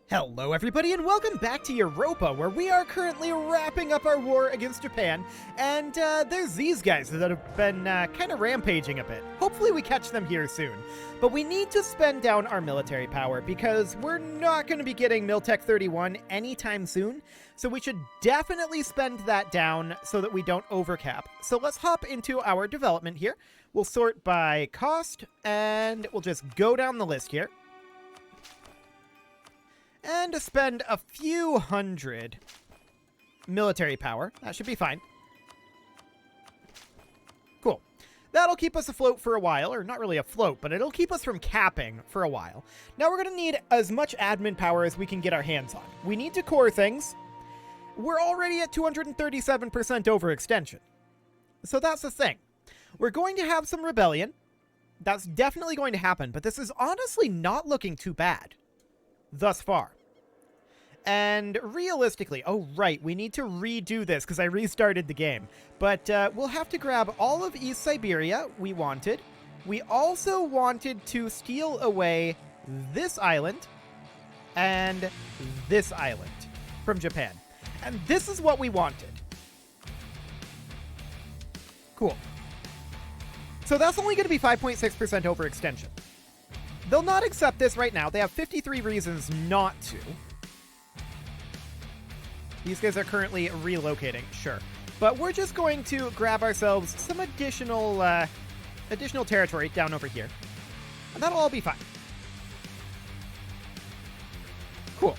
Hello everybody and welcome back to Europa, where we are currently wrapping up our war against Japan, and there's these guys that have been kind of rampaging a bit. Hopefully we catch them here soon. But we need to spend down our military power because we're not going to be getting Miltech 31 anytime soon, so we should definitely spend that down so that we don't overcap. So let's hop into our development here. We'll sort by cost, and we'll just go down the list here. And spend a few hundred military power. That should be fine. Cool. That'll keep us afloat for a while, or not really afloat, but it'll keep us from capping for a while. Now we're going to need as much admin power as we can get our hands on. We need to core things. We're already at 237% overextension. So that's the thing. We're going to have some rebellion. That's definitely going to happen, but this is honestly not looking too bad thus far. And realistically, oh right, we need to redo this because I restarted the game. But we'll have to grab all of East Siberia we wanted. We also wanted to steal away this island and this island from Japan. And this is what we wanted. Cool. So that's only going to be 5.6% overextension. They'll not accept this right now. They have 53 reasons not to. These guys are currently relocating, sure. But we're just going to grab ourselves some additional territory down over here. And that'll all be fine. Cool.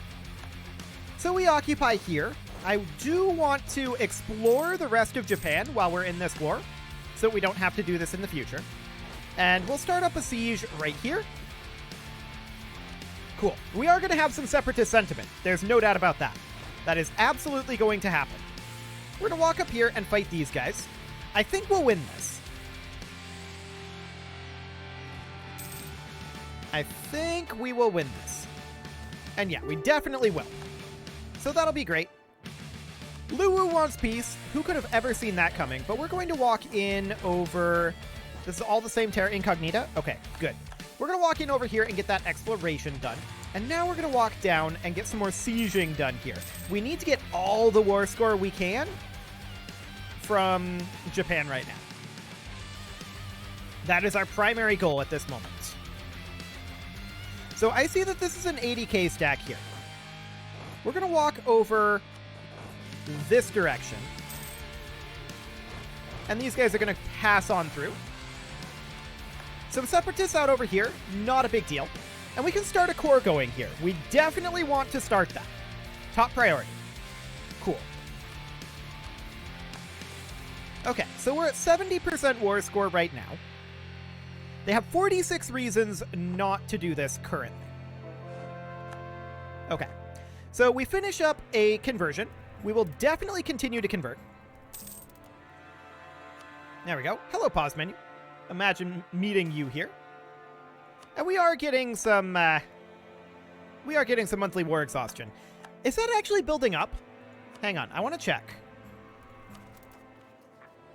So we occupy here. I do want to explore the rest of Japan while we're in this war, so we don't have to do this in the future. And we'll start up a siege right here. Cool. We are going to have some separatist sentiment. There's no doubt about that. That is absolutely going to happen. We're going to walk up here and fight these guys. I think we'll win this. I think we will win this. And yeah, we definitely will. So that'll be great. Luwu wants peace. Who could have ever seen that coming? But we're going to walk in over... This is all the same terra incognita? Okay, good. We're going to walk in over here and get that exploration done. And now we're going to walk down and get some more sieging done here. We need to get all the war score we can from Japan right now. That is our primary goal at this moment. So I see that this is an 80k stack here. We're going to walk over this direction. And these guys are going to pass on through. Some separatists out over here, not a big deal. And we can start a core going here. We definitely want to start that. Top priority. Cool. Okay, so we're at 70% war score right now. They have 46 reasons not to do this currently. Okay, so we finish up a conversion. We will definitely continue to convert. There we go. Hello, pause menu. Imagine meeting you here. And we are getting some monthly war exhaustion. Is that actually building up? Hang on, I want to check.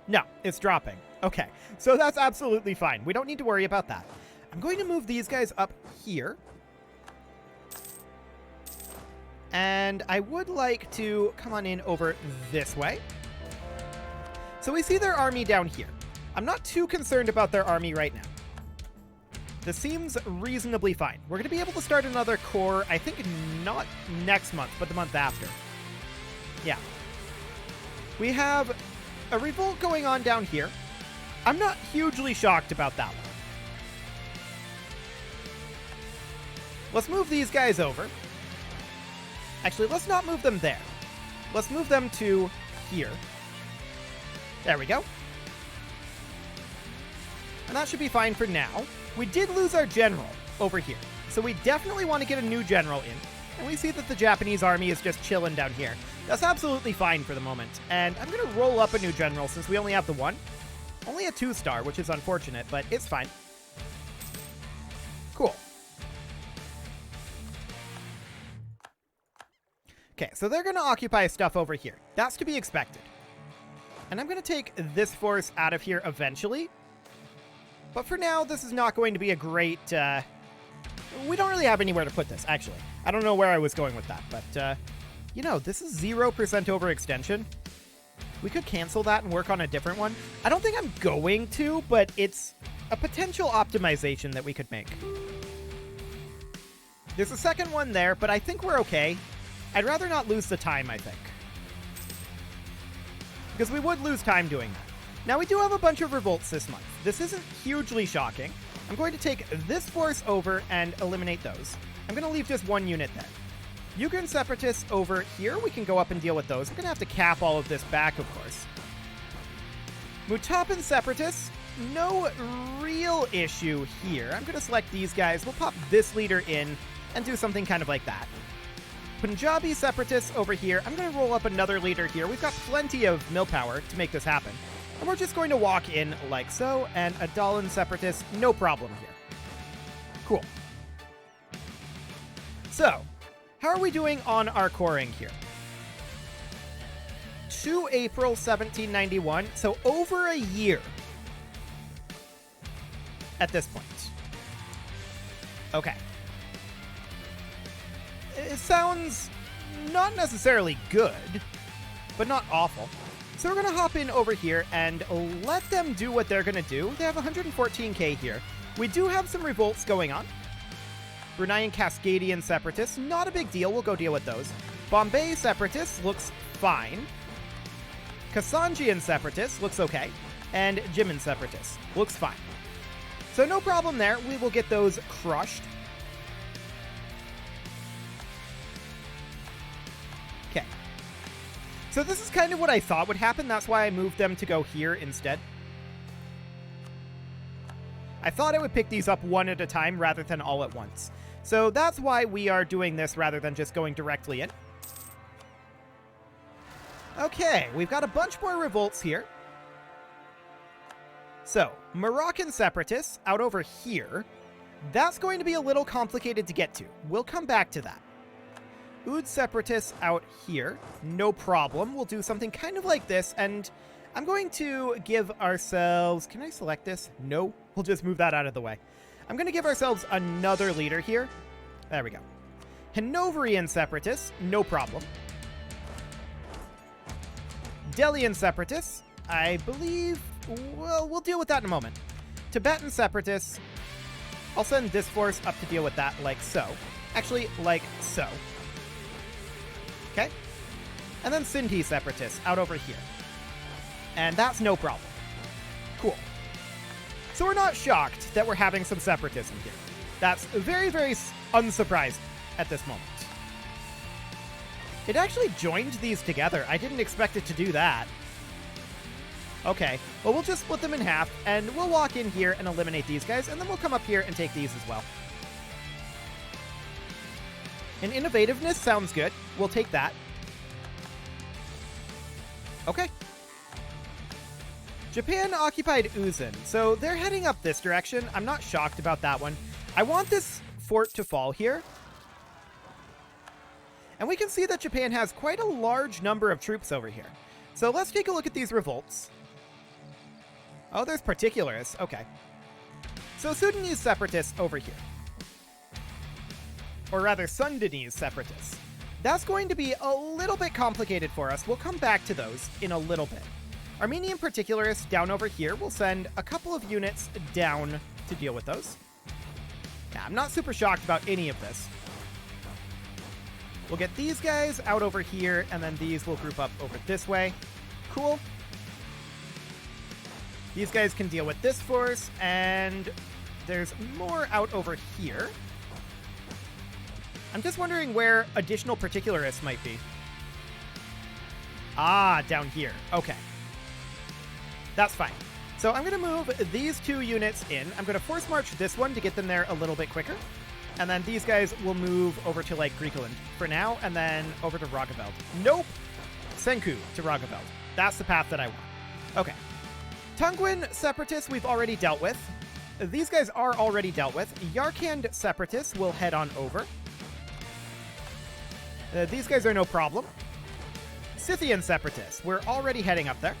No, it's dropping. Okay, so that's absolutely fine. We don't need to worry about that. I'm going to move these guys up here. And I would like to come on in over this way. So we see their army down here. I'm not too concerned about their army right now. This seems reasonably fine. We're going to be able to start another core, I think not next month, but the month after. Yeah. We have a revolt going on down here. I'm not hugely shocked about that one. Let's move these guys over. Actually, let's not move them there. Let's move them to here. There we go. And that should be fine for now. We did lose our general over here, so we definitely want to get a new general in. And we see that the Japanese army is just chilling down here. That's absolutely fine for the moment. And I'm going to roll up a new general since we only have the one. Only a 2-star, which is unfortunate, but it's fine. Cool. Okay, so they're going to occupy stuff over here. That's to be expected. And I'm going to take this force out of here eventually. But for now, this is not going to be a great... we don't really have anywhere to put this, actually. I don't know where I was going with that, but, you know, this is 0% overextension. We could cancel that and work on a different one. I don't think I'm going to, but it's a potential optimization that we could make. There's a second one there, but I think we're okay. I'd rather not lose the time, I think. Because we would lose time doing that. Now, we do have a bunch of revolts this month. This isn't hugely shocking. I'm going to take this force over and eliminate those. I'm going to leave just one unit there. Ugrin Separatists over here, we can go up and deal with those. We're going to have to cap all of this back, of course. Mutapan Separatists, no real issue here. I'm going to select these guys. We'll pop this leader in and do something kind of like that. Punjabi Separatists over here. I'm going to roll up another leader here. We've got plenty of mill power to make this happen. And we're just going to walk in like so, and Adalan Separatists, no problem here. Cool. So, how are we doing on our coring here? 2 April 1791, so over a year at this point. Okay. It sounds not necessarily good, but not awful. So we're going to hop in over here and let them do what they're going to do. They have 114k here. We do have some revolts going on. Bruneian Cascadian Separatists, not a big deal. We'll go deal with those. Bombay Separatists looks fine. Kassanjian Separatists looks okay. And Jimin Separatists looks fine. So no problem there. We will get those crushed. Okay. So this is kind of what I thought would happen. That's why I moved them to go here instead. I thought I would pick these up one at a time rather than all at once. So that's why we are doing this rather than just going directly in. Okay, we've got a bunch more revolts here. So, Moroccan Separatists out over here. That's going to be a little complicated to get to. We'll come back to that. Oud Separatists out here. No problem. We'll do something kind of like this, and I'm going to give ourselves... Can I select this? No. We'll just move that out of the way. I'm going to give ourselves another leader here. There we go. Hanoverian Separatists. No problem. Delian Separatists. I believe... Well, we'll deal with that in a moment. Tibetan Separatists. I'll send this force up to deal with that like so. Actually, like so. Okay? And then Sindhi Separatists out over here. And that's no problem. Cool. So we're not shocked that we're having some separatism here. That's very, very unsurprising at this moment. It actually joined these together. I didn't expect it to do that. Okay, well, we'll just split them in half, and we'll walk in here and eliminate these guys, and then we'll come up here and take these as well. And innovativeness sounds good. We'll take that. Okay. Japan occupied Uzan, so they're heading up this direction. I'm not shocked about that one. I want this fort to fall here. And we can see that Japan has quite a large number of troops over here. So let's take a look at these revolts. Oh, there's particularists. Okay. So Sudanese separatists over here. Or rather, Sundanese separatists. That's going to be a little bit complicated for us. We'll come back to those in a little bit. Armenian particularists down over here. We'll send a couple of units down to deal with those. Now, I'm not super shocked about any of this. We'll get these guys out over here, and then these will group up over this way. Cool. These guys can deal with this force, and there's more out over here. I'm just wondering where additional particularists might be. Ah, down here. Okay. That's fine. So I'm going to move these two units in. I'm going to force march this one to get them there a little bit quicker. And then these guys will move over to, like, Griekeland for now, and then over to Rogaveld. Nope! Senku to Rogaveld. That's the path that I want. Okay. Tunguen Separatists we've already dealt with. These guys are already dealt with. Yarkand Separatists will head on over. These guys are no problem. Scythian Separatists, we're already heading up there.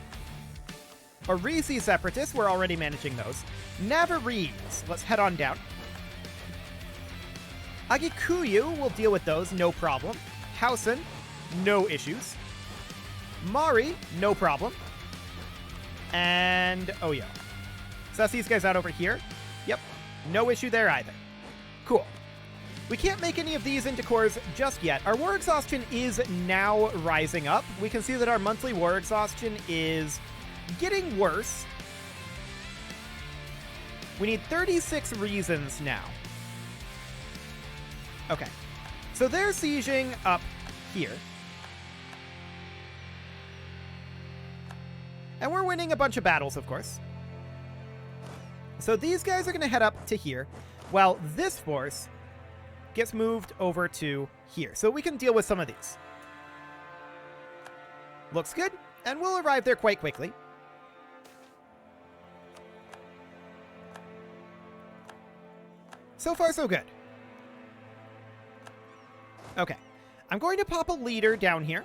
Arisi Separatists, we're already managing those. Navarrese, let's head on down. Agikuyu will deal with those, no problem. Hausen, no issues. Mari, no problem. And Oyo. So that's these guys out over here. Yep, no issue there either. Cool. We can't make any of these into cores just yet. Our war exhaustion is now rising up. We can see that our monthly war exhaustion is getting worse. We need 36 reasons now. Okay. So they're sieging up here. And we're winning a bunch of battles, of course. So these guys are going to head up to here, while this force gets moved over to here. So we can deal with some of these. Looks good, and we'll arrive there quite quickly. So far, so good. Okay. I'm going to pop a leader down here.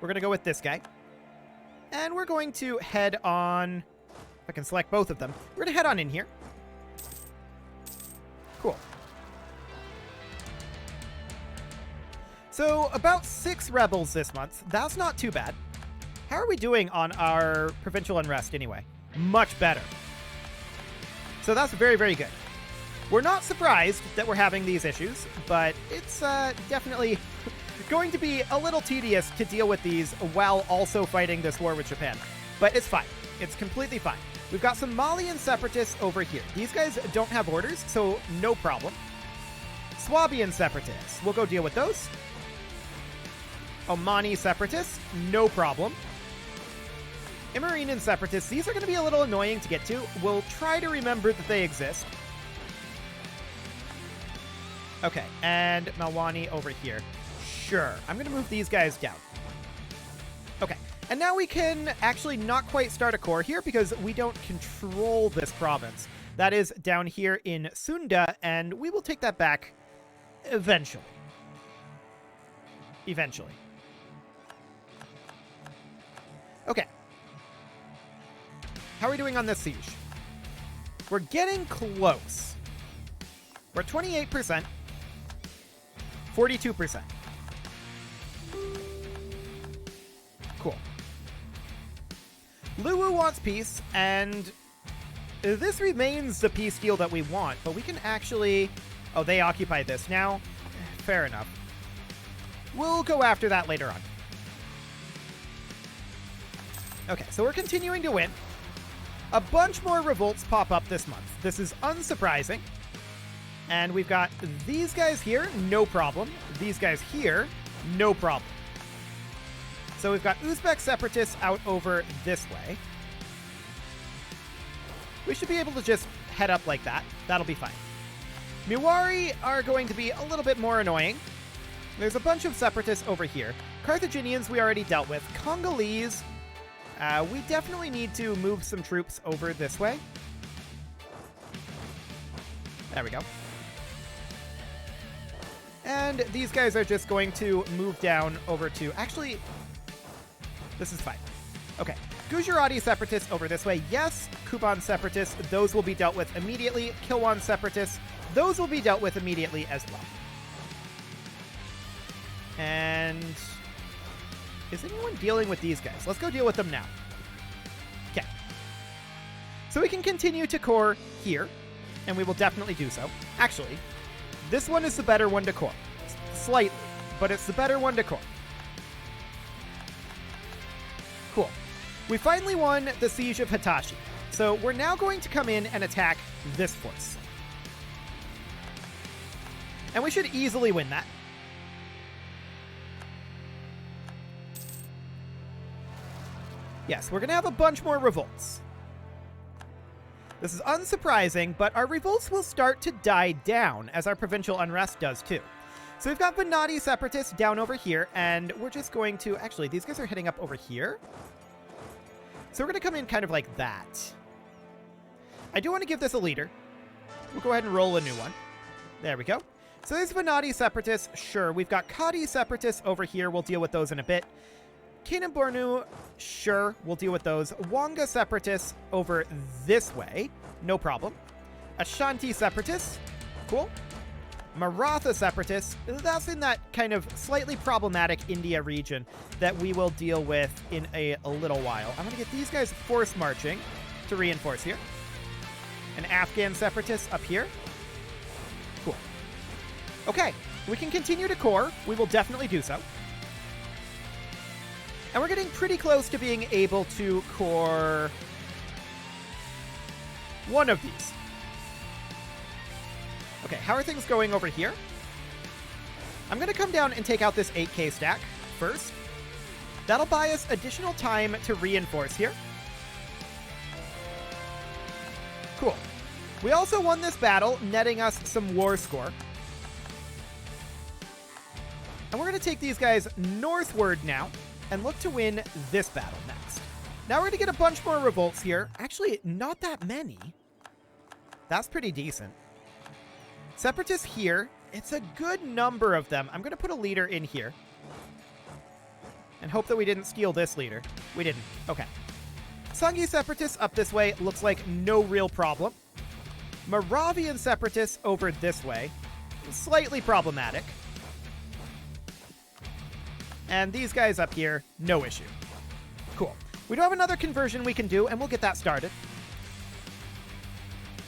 We're going to go with this guy. And we're going to head on... If I can select both of them. We're going to head on in here. Cool. So, about 6 rebels this month. That's not too bad. How are we doing on our provincial unrest anyway? Much better. So that's very, very good. We're not surprised that we're having these issues, but it's definitely going to be a little tedious to deal with these while also fighting this war with Japan. But it's fine. It's completely fine. We've got some Malian separatists over here. These guys don't have orders, so no problem. Swabian separatists. We'll go deal with those. Omani separatists. No problem. Imerinian separatists. These are going to be a little annoying to get to. We'll try to remember that they exist. Okay, and Malwani over here. Sure. I'm going to move these guys down. Okay, and now we can actually not quite start a core here because we don't control this province. That is down here in Sunda, and we will take that back eventually. Eventually. Okay. How are we doing on this siege? We're getting close. We're at 28%. 42%. Cool. Luwu wants peace, and this remains the peace deal that we want, but we can actually... Oh, they occupy this now? Fair enough. We'll go after that later on. Okay, so we're continuing to win. A bunch more revolts pop up this month. This is unsurprising. And we've got these guys here, no problem. These guys here, no problem. So we've got Uzbek separatists out over this way. We should be able to just head up like that. That'll be fine. Miwari are going to be a little bit more annoying. There's a bunch of separatists over here. Carthaginians we already dealt with. Congolese, we definitely need to move some troops over this way. There we go. And these guys are just going to move down over to... Actually, this is fine. Okay. Gujarati separatists over this way. Yes, Kuban separatists. Those will be dealt with immediately. Kilwan separatists. Those will be dealt with immediately as well. And... is anyone dealing with these guys? Let's go deal with them now. Okay. So we can continue to core here, and we will definitely do so. Actually... this one is the better one to core. Slightly, but it's the better one to core. Cool. We finally won the Siege of Hitachi. So we're now going to come in and attack this force. And we should easily win that. Yes, we're going to have a bunch more revolts. This is unsurprising, but our revolts will start to die down, as our provincial unrest does too. So we've got Venati separatists down over here, and we're just going to... actually, these guys are heading up over here. So we're going to come in kind of like that. I do want to give this a leader. We'll go ahead and roll a new one. There we go. So there's Venati separatists. Sure, we've got Kadi separatists over here. We'll deal with those in a bit. Kanan Bornu, sure, we'll deal with those. Wanga separatists over this way, no problem. Ashanti separatists, cool. Maratha Separatists, that's in that kind of slightly problematic India region that we will deal with in a little while. I'm going to get these guys force marching to reinforce here. An Afghan Separatist up here. Cool. Okay, we can continue to core. We will definitely do so. And we're getting pretty close to being able to core one of these. Okay, how are things going over here? I'm going to come down and take out this 8K stack first. That'll buy us additional time to reinforce here. Cool. We also won this battle, netting us some war score. And we're going to take these guys northward now and look to win this battle next. Now we're going to get a bunch more revolts here. Actually, not that many. That's pretty decent. Separatists here. It's a good number of them. I'm going to put a leader in here. And hope that we didn't steal this leader. We didn't. Okay. Sanghi Separatists up this way. Looks like no real problem. Moravian Separatists over this way. Slightly problematic. And these guys up here, no issue. Cool. We do have another conversion we can do, and we'll get that started.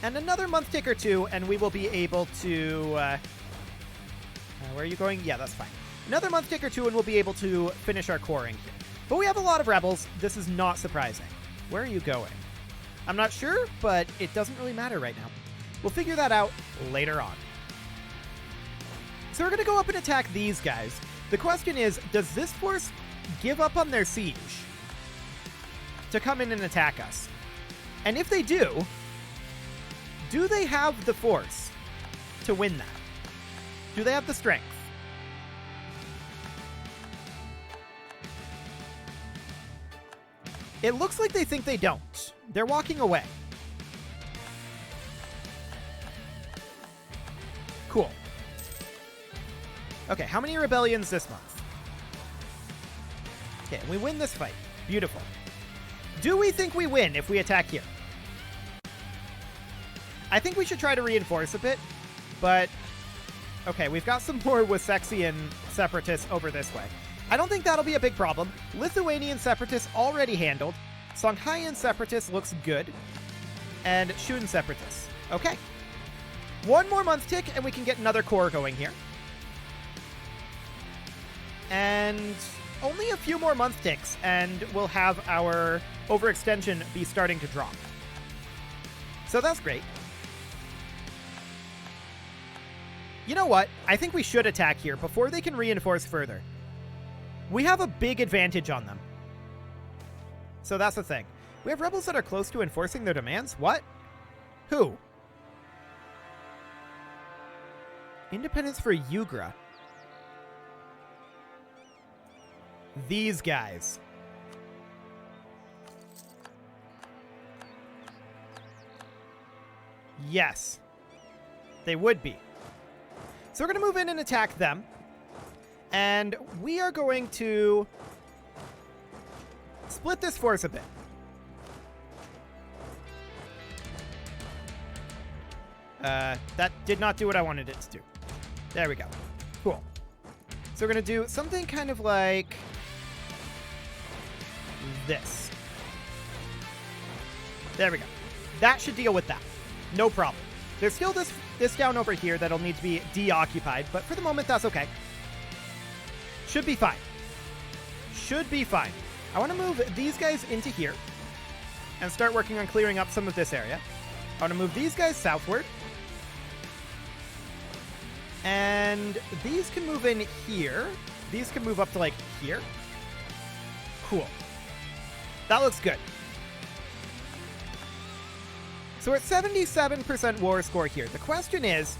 And another month tick or two, and we will be able to... where are you going? Yeah, that's fine. Another month tick or two, and we'll be able to finish our coring here. But we have a lot of rebels. This is not surprising. Where are you going? I'm not sure, but it doesn't really matter right now. We'll figure that out later on. So we're going to go up and attack these guys. The question is, does this force give up on their siege to come in and attack us? And if they do they have the force to win that? Do they have the strength? It looks like they think they don't. They're walking away. Cool. Okay, how many rebellions this month? Okay, we win this fight. Beautiful. Do we think we win if we attack here? I think we should try to reinforce a bit, but... Okay, we've got some more Wessexian Separatists over this way. I don't think that'll be a big problem. Lithuanian Separatists already handled. Songhaian Separatists looks good. And Shun Separatists. Okay. One more month tick, and we can get another core going here. And only a few more month ticks, and we'll have our overextension be starting to drop. So that's great. You know what? I think we should attack here before they can reinforce further. We have a big advantage on them. So that's the thing. We have rebels that are close to enforcing their demands? What? Who? Independence for Yugra. These guys. Yes. They would be. So we're going to move in and attack them. And we are going to split this force a bit. That did not do what I wanted it to do. There we go. Cool. So we're going to do something kind of like this. There we go. That should deal with that. No problem. There's still this down over here that'll need to be deoccupied, but for the moment, that's okay. Should be fine. Should be fine. I want to move these guys into here and start working on clearing up some of this area. I want to move these guys southward. And these can move in here. These can move up to, like, here. Cool. That looks good. So we're at 77% war score here. The question is,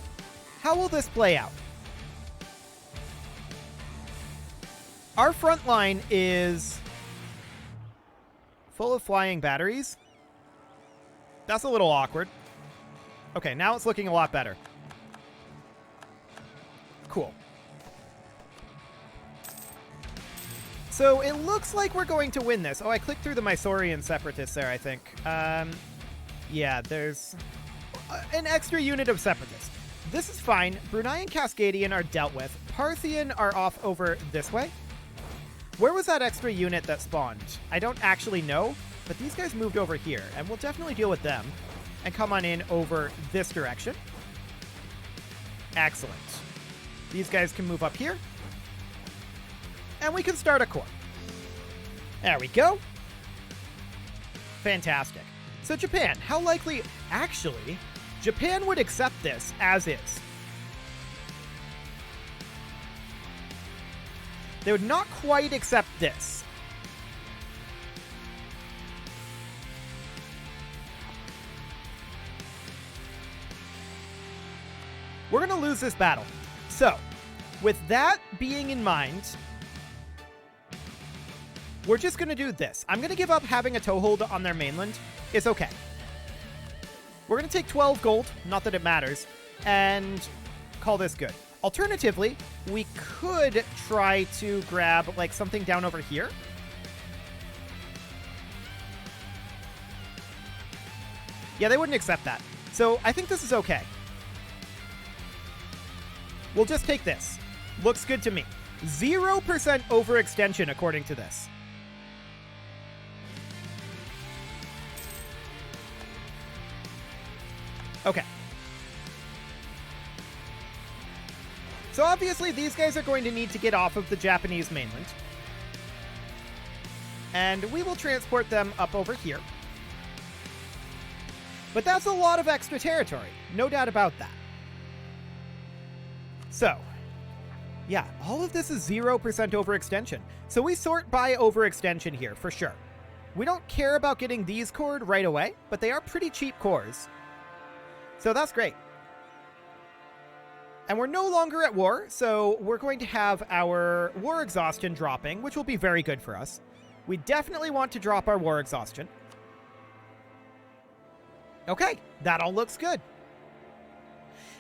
how will this play out? Our front line is full of flying batteries. That's a little awkward. Okay, now it's looking a lot better. Cool. So it looks like we're going to win this. Oh, I clicked through the Mysorean Separatists there, I think. Yeah, there's an extra unit of Separatists. this is fine. Brunei and Cascadian are dealt with. Parthian are off over this way. Where was that extra unit that spawned? I don't actually know, but these guys moved over here, and we'll definitely deal with them and come on in over this direction. Excellent. These guys can move up here, and we can start a core. There we go. Fantastic. So Japan, how likely... Actually, Japan would accept this as is. They would not quite accept this. We're going to lose this battle. So, with that being in mind, we're just going to do this. I'm going to give up having a toehold on their mainland. It's okay. We're going to take 12 gold, not that it matters, and call this good. Alternatively, we could try to grab, like, something down over here. Yeah, they wouldn't accept that. So I think this is okay. We'll just take this. Looks good to me. 0% overextension according to this. Okay. So obviously these guys are going to need to get off of the Japanese mainland. And we will transport them up over here. But that's a lot of extra territory. No doubt about that. So, yeah, all of this is 0% overextension. So we sort by overextension here, for sure. We don't care about getting these cored right away, but they are pretty cheap cores. So that's great. And we're no longer at war, so we're going to have our war exhaustion dropping, which will be very good for us. We definitely want to drop our war exhaustion. Okay, that all looks good.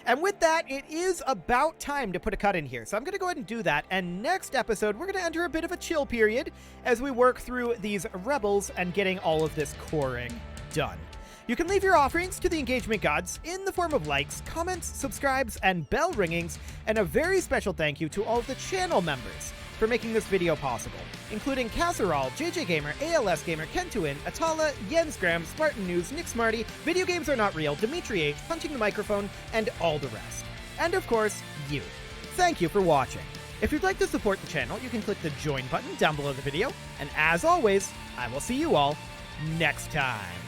And with that, it is about time to put a cut in here. So I'm going to go ahead and do that. And next episode, we're going to enter a bit of a chill period as we work through these rebels and getting all of this coring done. You can leave your offerings to the engagement gods in the form of likes, comments, subscribes, and bell ringings, and a very special thank you to all of the channel members for making this video possible, including Casserole, JJ Gamer, ALS Gamer, Kentuin, Atala, Jensgram, Spartan News, Nick Smarty, Video Games Are Not Real, Dimitri H, Punching the Microphone, and all the rest. And of course, you. Thank you for watching. If you'd like to support the channel, you can click the join button down below the video, and as always, I will see you all next time.